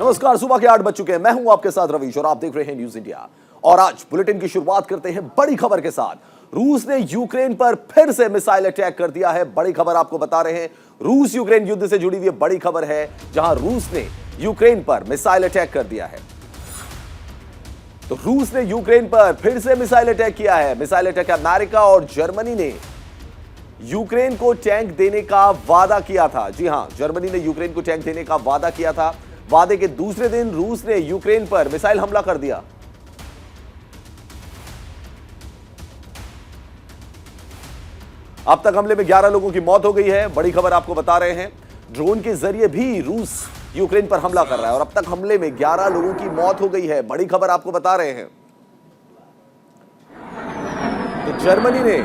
नमस्कार, सुबह के 8 बज चुके हैं। मैं हूं आपके साथ रवीश और आप देख रहे हैं न्यूज इंडिया। और आज बुलेटिन की शुरुआत करते हैं बड़ी खबर के साथ। रूस ने यूक्रेन पर फिर से मिसाइल अटैक कर दिया है। बड़ी खबर आपको बता रहे हैं, रूस यूक्रेन युद्ध से जुड़ी हुई बड़ी खबर है, जहां रूस ने यूक्रेन पर मिसाइल अटैक कर दिया है। तो रूस ने यूक्रेन पर फिर से मिसाइल अटैक किया है। मिसाइल अटैक अमेरिका और जर्मनी ने यूक्रेन को टैंक देने का वादा किया था। जी हां, जर्मनी ने यूक्रेन को टैंक देने का वादा किया था। वादे के दूसरे दिन रूस ने यूक्रेन पर मिसाइल हमला कर दिया। अब तक हमले में 11 लोगों की मौत हो गई है। बड़ी खबर आपको बता रहे हैं, ड्रोन के जरिए भी रूस यूक्रेन पर हमला कर रहा है और अब तक हमले में 11 लोगों की मौत हो गई है। बड़ी खबर आपको बता रहे हैं। तो जर्मनी ने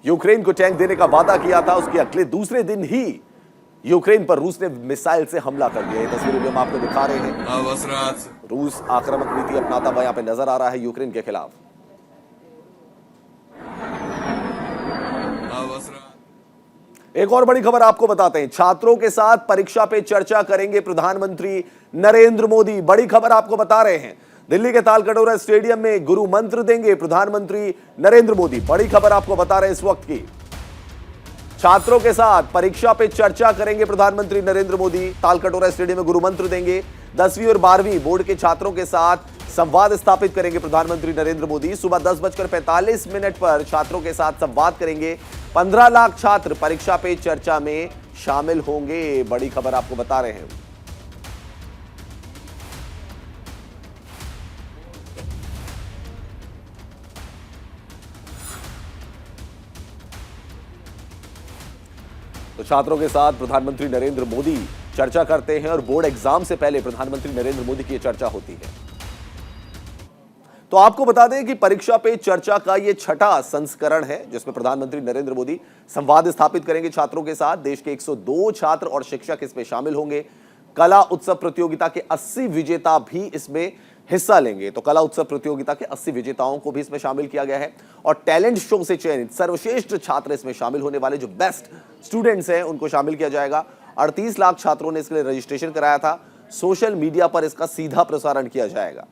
यूक्रेन को टैंक देने का वादा किया था, उसके अगले दूसरे दिन ही यूक्रेन पर रूस ने मिसाइल से हमला कर दिया। ये तस्वीरें भी हम आपको दिखा रहे हैं। रूस आक्रामक नीति अपनाता हुआ यहां पे नजर आ रहा है यूक्रेन के खिलाफ। एक और बड़ी खबर आपको बताते हैं, छात्रों के साथ परीक्षा पे चर्चा करेंगे प्रधानमंत्री नरेंद्र मोदी। बड़ी खबर आपको बता रहे हैं, दिल्ली के तालकटोरा स्टेडियम में गुरु मंत्र देंगे प्रधानमंत्री नरेंद्र मोदी। बड़ी खबर आपको बता रहे हैं इस वक्त की। छात्रों के साथ परीक्षा पे चर्चा करेंगे प्रधानमंत्री नरेंद्र मोदी। तालकटोरा स्टेडियम में गुरु मंत्र देंगे। 10वीं और 12वीं बोर्ड के छात्रों के साथ संवाद स्थापित करेंगे प्रधानमंत्री नरेंद्र मोदी। सुबह 10:45 पर छात्रों के साथ संवाद करेंगे। 15 लाख छात्र परीक्षा पे चर्चा में शामिल होंगे। बड़ी खबर आपको बता रहे हैं। तो छात्रों के साथ प्रधानमंत्री नरेंद्र मोदी चर्चा करते हैं और बोर्ड एग्जाम से पहले प्रधानमंत्री नरेंद्र मोदी की चर्चा होती है। तो आपको बता दें कि परीक्षा पे चर्चा का यह छठा संस्करण है, जिसमें प्रधानमंत्री नरेंद्र मोदी संवाद स्थापित करेंगे छात्रों के साथ। देश के 102 छात्र और शिक्षक इसमें शामिल होंगे। कला उत्सव प्रतियोगिता के 80 विजेता भी इसमें हिस्सा लेंगे। तो कला उत्सव प्रतियोगिता के 80 विजेताओं को भी इसमें शामिल किया गया है और टैलेंट शो से चयनित सर्वश्रेष्ठ छात्र इसमें शामिल होने वाले जो बेस्ट स्टूडेंट्स हैं उनको शामिल किया जाएगा। 38 लाख छात्रों ने इसके लिए रजिस्ट्रेशन कराया था। सोशल मीडिया पर इसका सीधा प्रसारण किया जाएगा।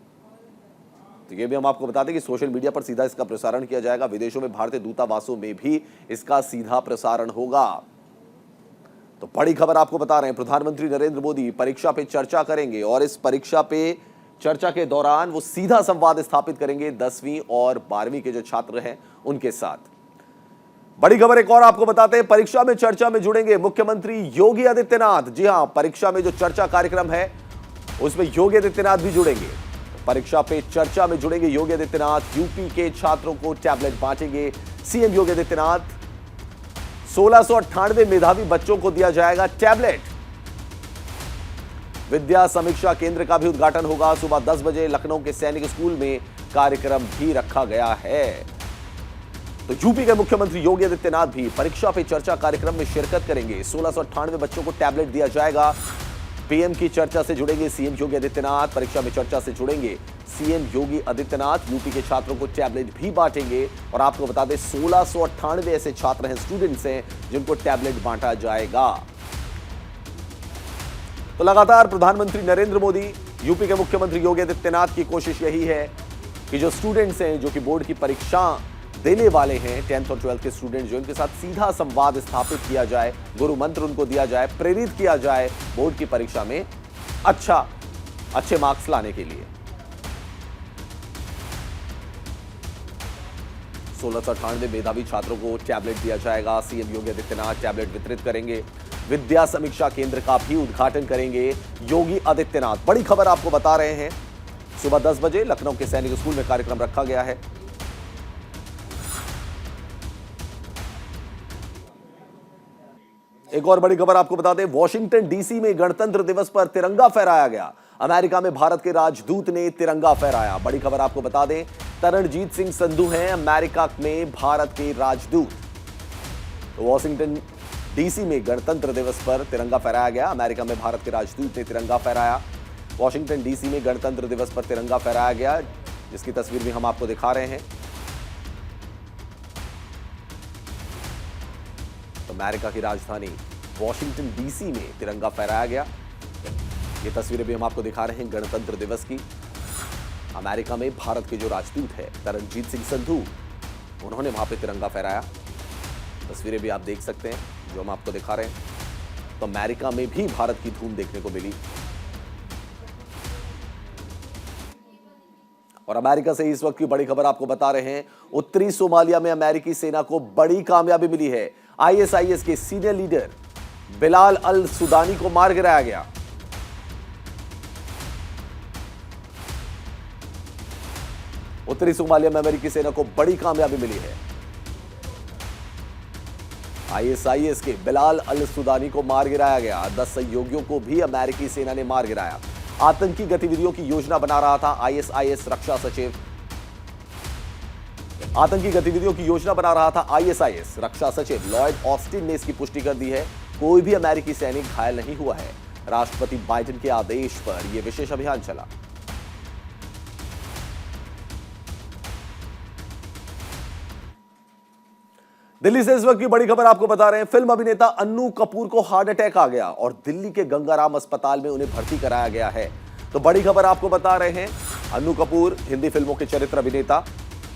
तो ये भी हम आपको बताते हैं कि सोशल मीडिया पर सीधा इसका प्रसारण किया जाएगा। विदेशों में भारतीय दूतावासों में भी इसका सीधा प्रसारण होगा। तो बड़ी खबर आपको बता रहे हैं, प्रधानमंत्री नरेंद्र मोदी परीक्षा पे चर्चा करेंगे और इस परीक्षा पे चर्चा के दौरान वो सीधा संवाद स्थापित करेंगे 10वीं और 12वीं के जो छात्र हैं उनके साथ। बड़ी खबर एक और आपको बताते हैं, परीक्षा में चर्चा में जुड़ेंगे मुख्यमंत्री योगी आदित्यनाथ। जी हां, परीक्षा में जो चर्चा कार्यक्रम है उसमें योगी आदित्यनाथ भी जुड़ेंगे। परीक्षा पे चर्चा में जुड़ेंगे योगी आदित्यनाथ। यूपी के छात्रों को टैबलेट बांटेंगे सीएम योगी आदित्यनाथ। 1698 मेधावी बच्चों को दिया जाएगा टैबलेट। विद्या समीक्षा केंद्र का भी उद्घाटन होगा। सुबह 10 बजे लखनऊ के सैनिक स्कूल में कार्यक्रम भी रखा गया है। तो यूपी के मुख्यमंत्री योगी आदित्यनाथ भी परीक्षा पे चर्चा कार्यक्रम में शिरकत करेंगे। 1698 बच्चों को टैबलेट दिया जाएगा। पीएम की चर्चा से जुड़ेंगे सीएम योगी आदित्यनाथ। परीक्षा में चर्चा से जुड़ेंगे सीएम योगी आदित्यनाथ। यूपी के छात्रों को टैबलेट भी बांटेंगे और आपको बता दें 1698 ऐसे छात्र हैं, स्टूडेंट्स हैं जिनको टैबलेट बांटा जाएगा। तो लगातार प्रधानमंत्री नरेंद्र मोदी, यूपी के मुख्यमंत्री योगी आदित्यनाथ की कोशिश यही है कि जो स्टूडेंट्स हैं, जो कि बोर्ड की परीक्षा देने वाले हैं, 10th और 12th के स्टूडेंट्स, जो इनके साथ सीधा संवाद स्थापित किया जाए, गुरु मंत्र उनको दिया जाए, प्रेरित किया जाए बोर्ड की परीक्षा में अच्छे मार्क्स लाने के लिए। 1698 मेधावी छात्रों को टैबलेट दिया जाएगा। सीएम योगी आदित्यनाथ टैबलेट वितरित करेंगे। विद्या समीक्षा केंद्र का भी उद्घाटन करेंगे योगी आदित्यनाथ। बड़ी खबर आपको बता रहे हैं, सुबह 10 बजे लखनऊ के सैनिक स्कूल में कार्यक्रम रखा गया है। एक और बड़ी खबर आपको बता दें, वॉशिंगटन डीसी में गणतंत्र दिवस पर तिरंगा फहराया गया। अमेरिका में भारत के राजदूत ने तिरंगा फहराया। बड़ी खबर आपको बता दें, तरणजीत सिंह संधू हैं अमेरिका में भारत के राजदूत। तो वॉशिंगटन डीसी में गणतंत्र दिवस पर तिरंगा फहराया गया। अमेरिका में भारत के राजदूत ने तिरंगा फहराया। वॉशिंगटन डीसी में गणतंत्र दिवस पर तिरंगा फहराया गया, जिसकी तस्वीर भी हम आपको दिखा रहे हैं। तो अमेरिका की राजधानी वॉशिंगटन डीसी में तिरंगा फहराया गया। ये तस्वीरें भी हम आपको दिखा रहे हैं गणतंत्र दिवस की। अमेरिका में भारत के जो राजदूत है तरनजीत सिंह संधू, उन्होंने वहां पे तिरंगा फहराया। तस्वीरें भी आप देख सकते हैं जो हम आपको दिखा रहे हैं। तो अमेरिका में भी भारत की धूम देखने को मिली। और अमेरिका से इस वक्त की बड़ी खबर आपको बता रहे हैं। उत्तरी सोमालिया में अमेरिकी सेना को बड़ी कामयाबी मिली है। आईएसआईएस के सीनियर लीडर बिलाल अल सुदानी को मार गिराया गया। उत्तरी सोमालिया में अमेरिकी सेना को बड़ी कामयाबी मिली है। आईएसआईएस के बिलाल अल सुदानी को मार गिराया गया। 10 सहयोगियों को भी अमेरिकी सेना ने मार गिराया। आतंकी गतिविधियों की योजना बना रहा था आईएसआईएस रक्षा सचिव। आतंकी गतिविधियों की योजना बना रहा था आईएसआईएस रक्षा सचिव लॉयड ऑस्टिन ने इसकी पुष्टि कर दी है। कोई भी अमेरिकी सैनिक घायल नहीं हुआ है। राष्ट्रपति बाइडेन के आदेश पर यह विशेष अभियान चला। दिल्ली से इस वक्त की बड़ी खबर आपको बता रहे हैं। फिल्म अभिनेता अन्नू कपूर को हार्ट अटैक आ गया और दिल्ली के गंगाराम अस्पताल में उन्हें भर्ती कराया गया है। तो बड़ी खबर आपको बता रहे हैं, अन्नू कपूर हिंदी फिल्मों के चरित्र अभिनेता,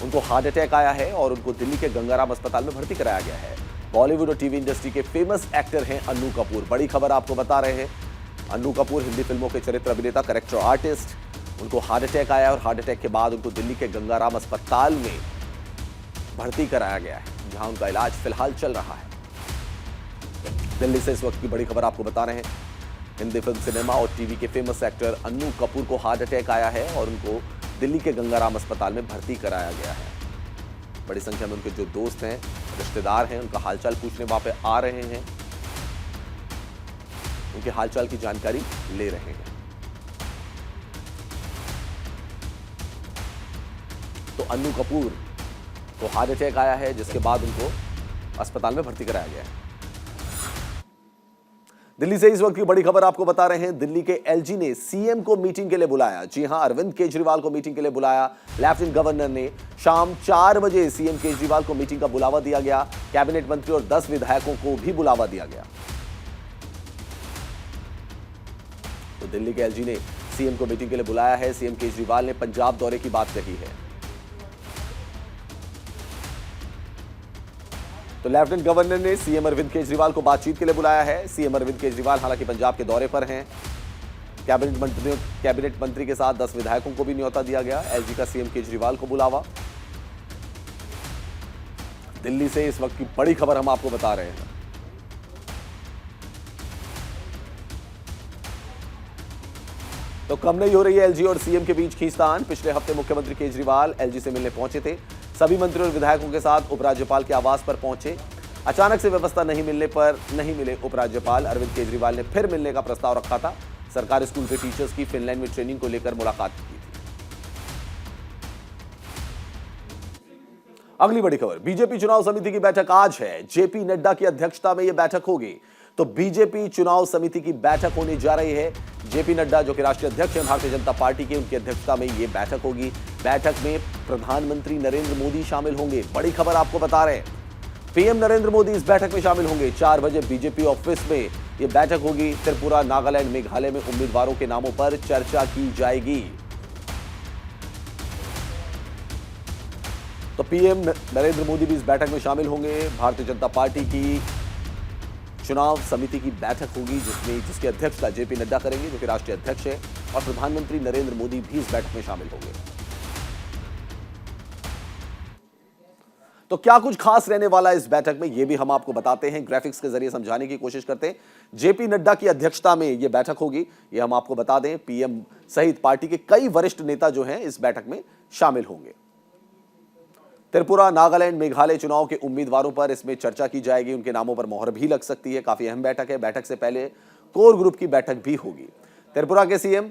उनको हार्ट अटैक आया है और उनको दिल्ली के गंगाराम अस्पताल में भर्ती कराया गया है। बॉलीवुड और टीवी इंडस्ट्री के फेमस एक्टर हैं अन्नू कपूर। बड़ी खबर आपको बता रहे हैं, अन्नू कपूर हिंदी फिल्मों के चरित्र अभिनेता, कैरेक्टर आर्टिस्ट, उनको हार्ट अटैक आया और हार्ट अटैक के बाद उनको दिल्ली के गंगाराम अस्पताल में भर्ती कराया गया है, जहां उनका इलाज फिलहाल चल रहा है। दिल्ली से इस वक्त की बड़ी खबर आपको बता रहे हैं, हिंदी फिल्म, सिनेमा और टीवी के फेमस एक्टर अन्नू कपूर को हार्ट अटैक आया है और उनको दिल्ली के गंगाराम अस्पताल में भर्ती कराया गया है। बड़ी संख्या में उनके जो दोस्त हैं, रिश्तेदार हैं, उनका हालचाल पूछने वहां पे आ रहे हैं, उनके हालचाल की जानकारी ले रहे हैं। तो अन्नू कपूर को हार्ट अटैक आया है, जिसके बाद उनको अस्पताल में भर्ती कराया गया है। दिल्ली से इस वक्त की बड़ी खबर आपको बता रहे हैं, दिल्ली के एलजी ने सीएम को मीटिंग के लिए बुलाया। जी हां, अरविंद केजरीवाल को मीटिंग के लिए बुलाया। लेफ्टिनेंट गवर्नर ने शाम 4 बजे सीएम केजरीवाल को मीटिंग का बुलावा दिया गया। कैबिनेट मंत्री और 10 विधायकों को भी बुलावा दिया गया। तो दिल्ली के एलजी ने सीएम को मीटिंग के लिए बुलाया है। सीएम केजरीवाल ने पंजाब दौरे की बात कही है। तो लेफ्टिनेंट गवर्नर ने सीएम अरविंद केजरीवाल को बातचीत के लिए बुलाया है। सीएम अरविंद केजरीवाल हालांकि पंजाब के दौरे पर हैं। कैबिनेट मंत्री के साथ 10 विधायकों को भी न्योता दिया गया। एलजी का सीएम केजरीवाल को बुलावा। दिल्ली से इस वक्त की बड़ी खबर हम आपको बता रहे हैं। तो कम नहीं हो रही है एलजी और सीएम के बीच खींचतान। पिछले हफ्ते मुख्यमंत्री केजरीवाल एलजी से मिलने पहुंचे थे। सभी मंत्री और विधायकों के साथ उपराज्यपाल के आवास पर पहुंचे। अचानक से व्यवस्था नहीं मिलने पर नहीं मिले उपराज्यपाल। अरविंद केजरीवाल ने फिर मिलने का प्रस्ताव रखा था। सरकारी स्कूल के टीचर्स की फिनलैंड में ट्रेनिंग को लेकर मुलाकात की थी। अगली बड़ी खबर, बीजेपी चुनाव समिति की बैठक आज है। जेपी नड्डा की अध्यक्षता में यह बैठक होगी। तो बीजेपी चुनाव समिति की बैठक होने जा रही है। जेपी नड्डा जो कि राष्ट्रीय अध्यक्ष हैं भारतीय जनता पार्टी के, उनकी अध्यक्षता में यह बैठक होगी। बैठक में प्रधानमंत्री नरेंद्र मोदी शामिल होंगे। बड़ी खबर आपको बता रहे हैं, पीएम नरेंद्र मोदी इस बैठक में शामिल होंगे। 4 बजे बीजेपी ऑफिस में यह बैठक होगी। त्रिपुरा, नागालैंड, मेघालय में उम्मीदवारों के नामों पर चर्चा की जाएगी। तो पीएम नरेंद्र मोदी भी इस बैठक में शामिल होंगे। भारतीय जनता पार्टी की चुनाव समिति की बैठक होगी, जिसकी अध्यक्षता जेपी नड्डा करेंगे, जो कि राष्ट्रीय अध्यक्ष हैं, और प्रधानमंत्री नरेंद्र मोदी भी इस बैठक में शामिल होंगे। तो क्या कुछ खास रहने वाला है इस बैठक में, यह भी हम आपको बताते हैं, ग्राफिक्स के जरिए समझाने की कोशिश करते हैं। जेपी नड्डा की अध्यक्षता में यह बैठक होगी, यह हम आपको बता दें। पीएम सहित पार्टी के कई वरिष्ठ नेता जो हैं इस बैठक में शामिल होंगे। त्रिपुरा, नागालैंड, मेघालय चुनाव के उम्मीदवारों पर इसमें चर्चा की जाएगी। उनके नामों पर मोहर भी लग सकती है। काफी अहम बैठक है। बैठक से पहले कोर ग्रुप की बैठक भी होगी। त्रिपुरा के सीएम,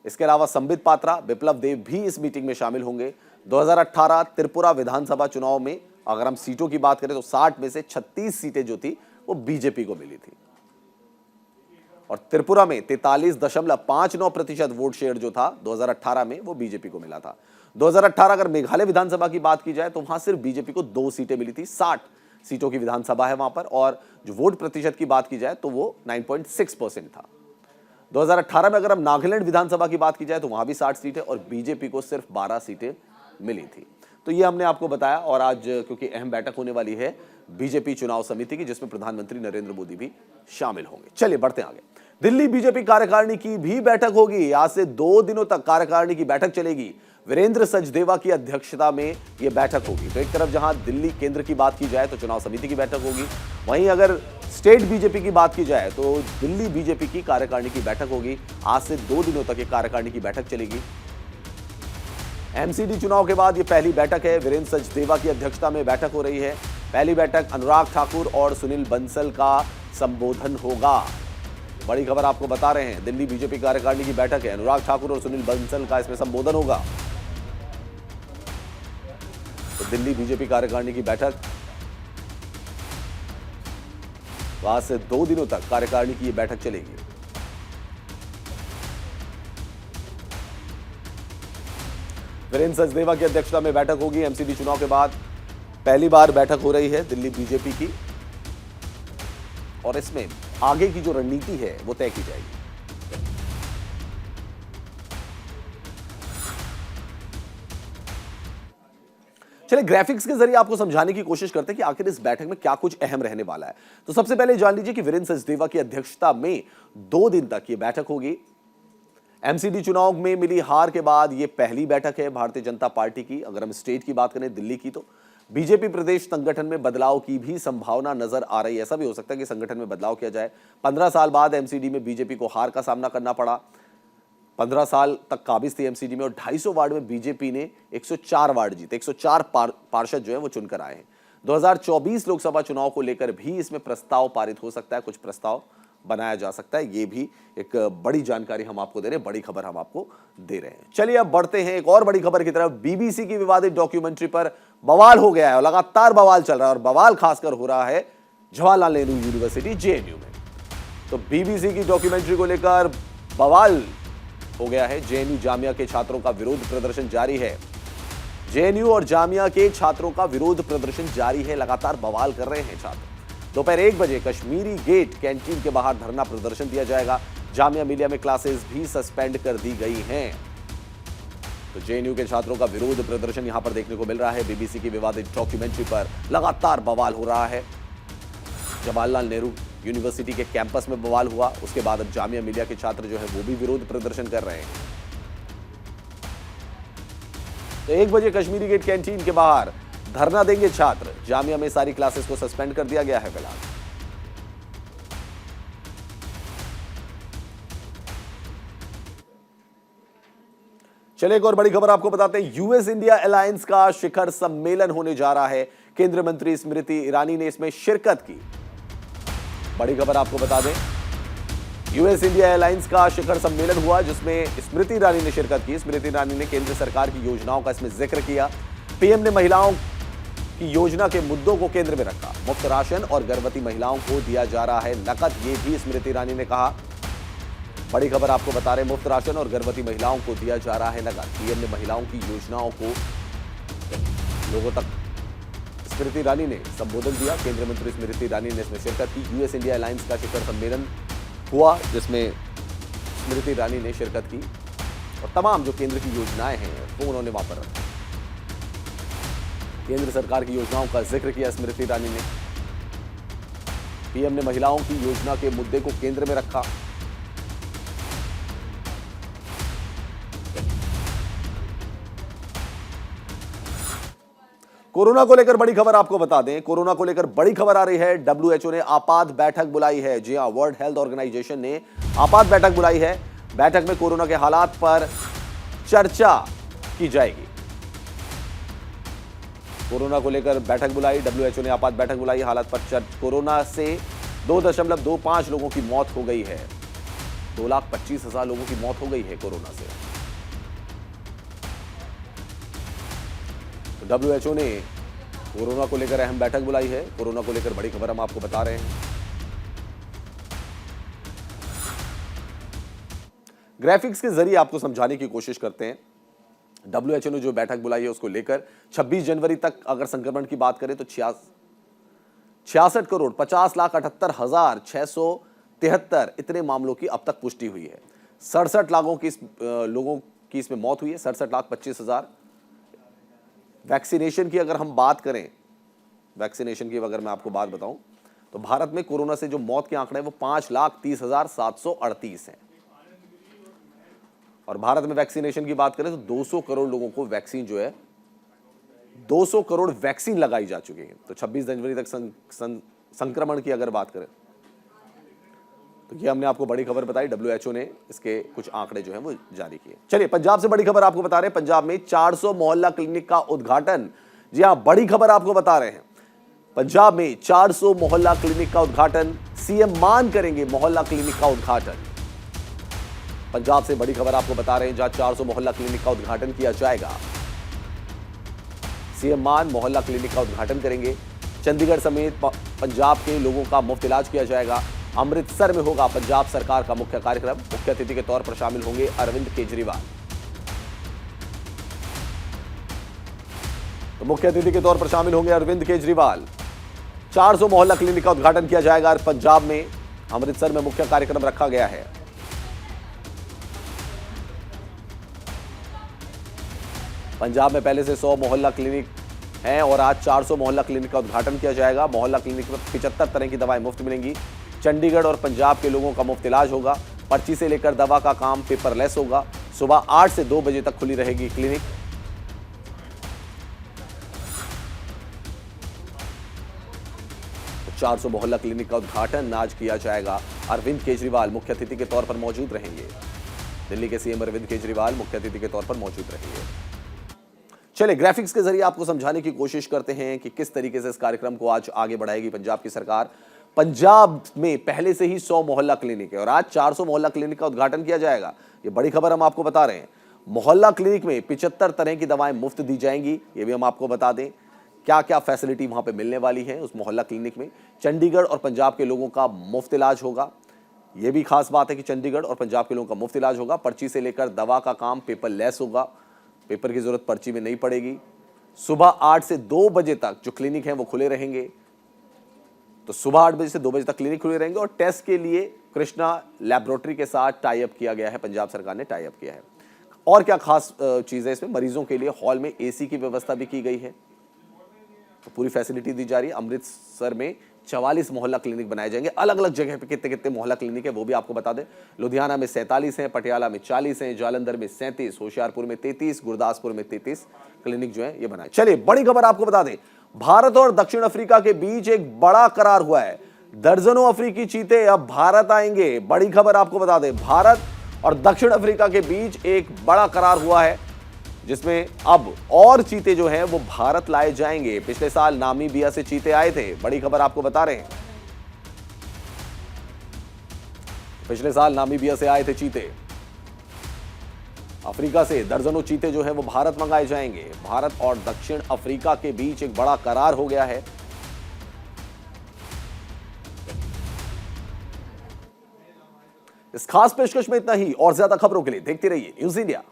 इसके अलावा संबित पात्रा, बिप्लब देब भी इस मीटिंग में शामिल होंगे। 2018 त्रिपुरा विधानसभा चुनाव में अगर हम सीटों की बात करें तो 60 में से 36 सीटें जो थी वो बीजेपी को मिली थी और त्रिपुरा में 43.59% वोट शेयर जो था 2018 में वो बीजेपी को मिला था। 2018 अगर मेघालय विधानसभा की बात की जाए तो वहां सिर्फ बीजेपी को 2 सीटें मिली थी। 60 सीटों की विधानसभा है वहां पर, और जो वोट प्रतिशत की बात की जाए तो वो 9.6% था। 2018 में अगर हम नागालैंड विधानसभा की बात की जाए तो वहां भी 60 सीटें और बीजेपी को सिर्फ 12 सीटें मिली थी। तो ये हमने आपको बताया। और आज क्योंकि अहम बैठक होने वाली है बीजेपी चुनाव समिति की, जिसमें प्रधानमंत्री नरेंद्र मोदी भी शामिल होंगे। चलिए बढ़ते हैं आगे। दिल्ली बीजेपी कार्यकारिणी की भी बैठक होगी। आज से 2 दिनों तक कार्यकारिणी की बैठक चलेगी। वीरेंद्र सचदेवा की अध्यक्षता में यह बैठक होगी। तो एक तरफ जहां दिल्ली केंद्र की बात की जाए तो चुनाव समिति की बैठक होगी, वहीं अगर स्टेट बीजेपी की बात की जाए तो दिल्ली बीजेपी की कार्यकारिणी की बैठक होगी। आज से 2 दिनों तक ये कार्यकारिणी की बैठक चलेगी। एमसीडी चुनाव के बाद यह पहली बैठक है। वीरेंद्र सचदेवा की अध्यक्षता में बैठक हो रही है। पहली बैठक अनुराग ठाकुर और सुनील बंसल का संबोधन होगा। बड़ी खबर आपको बता रहे हैं, दिल्ली बीजेपी कार्यकारिणी की बैठक है। अनुराग ठाकुर और सुनील बंसल का इसमें संबोधन होगा। तो दिल्ली बीजेपी कार्यकारिणी की बैठक, आज से 2 दिनों तक कार्यकारिणी की यह बैठक चलेगी। वीरेंद्र सचदेवा की अध्यक्षता में बैठक होगी। एमसीडी चुनाव के बाद पहली बार बैठक हो रही है दिल्ली बीजेपी की, और इसमें आगे की जो रणनीति है वो तय की जाएगी। चलिए ग्राफिक्स के जरिए आपको समझाने की कोशिश करते हैं कि आखिर इस बैठक में क्या कुछ अहम रहने वाला है। तो सबसे पहले जान लीजिए कि वीरेंद्र सचदेवा की अध्यक्षता में 2 दिन तक ये बैठक होगी। एमसीडी चुनाव में मिली हार के बाद यह पहली बैठक है भारतीय जनता पार्टी की। अगर हम स्टेट की बात करें दिल्ली की, तो बीजेपी प्रदेश संगठन में बदलाव की भी संभावना नजर आ रही है। ऐसा भी हो सकता है कि संगठन में बदलाव किया जाए। 15 साल बाद एमसीडी में बीजेपी को हार का सामना करना पड़ा। 15 साल तक काबिज थी एमसीडी में और 250 वार्ड में बीजेपी ने 104 वार्ड जीते। 104 पार्षद जो है वो चुनकर आए हैं। 2024 लोकसभा चुनाव को लेकर भी इसमें प्रस्ताव पारित हो सकता है, कुछ प्रस्ताव बनाया जा सकता है। ये भी एक बड़ी जानकारी हम आपको दे रहे हैं, बड़ी खबर हम आपको दे रहे हैं। चलिए अब बढ़ते हैं एक और बड़ी खबर की तरफ। बीबीसी की विवादित डॉक्यूमेंट्री पर बवाल हो गया है और लगातार बवाल चल रहा है, और बवाल खासकर हो रहा है जवाहरलाल नेहरू यूनिवर्सिटी जेएनयू में। तो बीबीसी की डॉक्यूमेंट्री को लेकर बवाल हो गया है। जेएनयू जामिया के छात्रों का विरोध प्रदर्शन जारी है। जेएनयू और जामिया के छात्रों का विरोध प्रदर्शन जारी है। लगातार बवाल कर रहे हैं छात्र। दोपहर 1 बजे कश्मीरी गेट कैंटीन के बाहर धरना प्रदर्शन दिया जाएगा। जामिया मिलिया में क्लासेस भी सस्पेंड कर दी गई हैं। तो जेएनयू के छात्रों का विरोध प्रदर्शन यहां पर देखने को मिल रहा है। बीबीसी की विवादित डॉक्यूमेंट्री पर लगातार बवाल हो रहा है। जवाहरलाल नेहरू यूनिवर्सिटी के कैंपस में बवाल हुआ, उसके बाद अब जामिया मिलिया के छात्र जो है वो भी विरोध प्रदर्शन कर रहे हैं। तो 1 बजे कश्मीरी गेट कैंटीन के बाहर धरना देंगे छात्र। जामिया में सारी क्लासेस को सस्पेंड कर दिया गया है फिलहाल। चलिए एक और बड़ी खबर आपको बताते हैं। यूएस इंडिया अलायंस का शिखर सम्मेलन होने जा रहा है। केंद्रीय मंत्री स्मृति ईरानी ने इसमें शिरकत की। बड़ी खबर आपको बता दें, यूएस इंडिया अलायंस का शिखर सम्मेलन हुआ जिसमें स्मृति ईरानी ने शिरकत की। स्मृति ईरानी ने केंद्र सरकार की योजनाओं का इसमें जिक्र किया। पीएम ने महिलाओं की योजना के मुद्दों को केंद्र में रखा। मुफ्त राशन और गर्भवती महिलाओं को दिया जा रहा है नकद, ये भी स्मृति ईरानी ने कहा। बड़ी खबर आपको बता रहे हैं, मुफ्त राशन और गर्भवती महिलाओं को दिया जा रहा है नकद। पीएम ने महिलाओं की योजनाओं को लोगों तक स्मृति ईरानी ने संबोधन दिया। केंद्रीय मंत्री स्मृति ईरानी ने इसमें शिरकत की। यूएस इंडिया अलायंस का शिखर सम्मेलन हुआ जिसमें स्मृति ईरानी ने शिरकत की और तमाम जो केंद्र की योजनाएं हैं वो उन्होंने वहां पर रखी। केंद्र सरकार की योजनाओं का जिक्र किया स्मृति ईरानी ने। पीएम ने महिलाओं की योजना के मुद्दे को केंद्र में रखा। कोरोना को लेकर बड़ी खबर आपको बता दें। कोरोना को लेकर बड़ी खबर आ रही है। डब्ल्यूएचओ ने आपात बैठक बुलाई है। जी हां, वर्ल्ड हेल्थ ऑर्गेनाइजेशन ने आपात बैठक बुलाई है। बैठक में कोरोना के हालात पर चर्चा की जाएगी। कोरोना को लेकर बैठक बुलाई, डब्ल्यूएचओ ने आपात बैठक बुलाई। हालात पर कोरोना से 2.25 लोगों की मौत हो गई है। 2,25,000 लोगों की मौत हो गई है कोरोना से। डब्ल्यूएचओ ने कोरोना को लेकर अहम बैठक बुलाई है। कोरोना को लेकर बड़ी खबर हम आपको बता रहे हैं। ग्राफिक्स के जरिए आपको समझाने की कोशिश करते हैं। डब्ल्यूएचओ ने जो बैठक बुलाई है उसको लेकर 26 जनवरी तक अगर संक्रमण की बात करें तो 66 करोड़ 50,78,600 73 इतने मामलों की अब तक पुष्टि हुई है। 67 लोगों की इसमें मौत हुई है, 67,25,000। वैक्सीनेशन की अगर हम बात करें, वैक्सीनेशन की अगर मैं आपको बात बताऊं तो भारत में कोरोना से जो मौत के आंकड़े हैं वो 5,30,738 हैं। और भारत में वैक्सीनेशन की बात करें तो 200 करोड़ लोगों को वैक्सीन जो है 200 करोड़ वैक्सीन लगाई जा चुकी है। तो 26 जनवरी तक संक्रमण की अगर बात करें तो ये हमने आपको बड़ी खबर बताई। WHO ने इसके कुछ आंकड़े जो हैं वो जारी किए। चलिए पंजाब से बड़ी खबर आपको बता रहे हैं। पंजाब में 400 मोहल्ला क्लिनिक का उद्घाटन। जी हां, बड़ी खबर आपको बता रहे हैं। पंजाब में 400 मोहल्ला क्लिनिक का उद्घाटन, सीएम मान करेंगे मोहल्ला क्लिनिक का उद्घाटन। पंजाब से बड़ी खबर आपको बता रहे हैं, जहां 400 मोहल्ला क्लिनिक का उद्घाटन किया जाएगा। सीएम मान मोहल्ला क्लिनिक का उद्घाटन करेंगे। चंडीगढ़ समेत पंजाब के लोगों का मुफ्त इलाज किया जाएगा। अमृतसर में होगा पंजाब सरकार का मुख्य कार्यक्रम। मुख्य अतिथि के तौर पर शामिल होंगे अरविंद केजरीवाल। तो मुख्य अतिथि के तौर पर शामिल होंगे अरविंद केजरीवाल। 400 मोहल्ला क्लिनिक का उद्घाटन किया जाएगा पंजाब में। अमृतसर में मुख्य कार्यक्रम रखा गया है। पंजाब में पहले से 100 मोहल्ला क्लिनिक हैं और आज 400 मोहल्ला क्लिनिक का उद्घाटन किया जाएगा। मोहल्ला क्लिनिक में 75 तरह की दवाएं मुफ्त मिलेंगी। चंडीगढ़ और पंजाब के लोगों का मुफ्त इलाज होगा। पर्ची से लेकर दवा का काम पेपरलेस होगा। सुबह 8 से 2 बजे तक खुली रहेगी क्लिनिक। तो 400 मोहल्ला क्लिनिक का उद्घाटन आज किया जाएगा। अरविंद केजरीवाल मुख्य अतिथि के तौर पर मौजूद रहेंगे। दिल्ली के सीएम अरविंद केजरीवाल मुख्य अतिथि के तौर पर मौजूद रहेंगे। चलिए ग्राफिक्स के जरिए आपको समझाने की कोशिश करते हैं कि किस तरीके से इस कार्यक्रम को आज आगे बढ़ाएगी पंजाब की सरकार। पंजाब में पहले से ही 100 मोहल्ला क्लिनिक है और आज 400 मोहल्ला क्लिनिक का उद्घाटन किया जाएगा। ये बड़ी खबर हम आपको बता रहे हैं। मोहल्ला क्लिनिक में 75 तरह की दवाएं मुफ्त दी जाएंगी। ये भी हम आपको बता दें क्या क्या फैसिलिटी वहां पे मिलने वाली है उस मोहल्ला क्लिनिक में। चंडीगढ़ और पंजाब के लोगों का मुफ्त इलाज होगा। यह भी खास बात है कि चंडीगढ़ और पंजाब के लोगों का मुफ्त इलाज होगा। पर्ची से लेकर दवा का काम पेपरलेस होगा। पेपर की जरूरत पर्ची में नहीं पड़ेगी। सुबह 8 से 2 बजे तक जो क्लिनिक है वो खुले रहेंगे। तो सुबह 8 बजे से 2 बजे तक क्लिनिक खुले रहेंगे और टेस्ट के लिए कृष्णा लैबोरेटरी के साथ टाई अप किया गया है। पंजाब सरकार ने टाई अप किया है। और क्या खास चीज है इसमें, मरीजों के लिए हॉल में एसी की व्यवस्था भी की गई है। तो पूरी फैसिलिटी दी जा रही है। अमृतसर में 44 मोहल्ला क्लिनिक बनाए जाएंगे। अलग अलग जगह पे कितने कितने मोहल्ला क्लिनिक है वो भी आपको बता दें। लुधियाना में 47 हैं, पटियाला में 40 हैं, जालंधर में 37, होशियारपुर में 33, गुरदासपुर में 33 क्लिनिक जो है ये बनाए। चलिए बड़ी खबर आपको बता दें, भारत और दक्षिण अफ्रीका के बीच एक बड़ा करार हुआ है। दर्जनों अफ्रीकी चीते अब भारत आएंगे। बड़ी खबर आपको बता दें, भारत और दक्षिण अफ्रीका के बीच एक बड़ा करार हुआ है जिसमें अब और चीते जो हैं वो भारत लाए जाएंगे। पिछले साल नामीबिया से चीते आए थे। बड़ी खबर आपको बता रहे हैं, पिछले साल नामीबिया से आए थे चीते। अफ्रीका से दर्जनों चीते जो हैं वो भारत मंगाए जाएंगे। भारत और दक्षिण अफ्रीका के बीच एक बड़ा करार हो गया है। इस खास पेशकश में इतना ही। और ज्यादा खबरों के लिए देखते रहिए न्यूज़ इंडिया।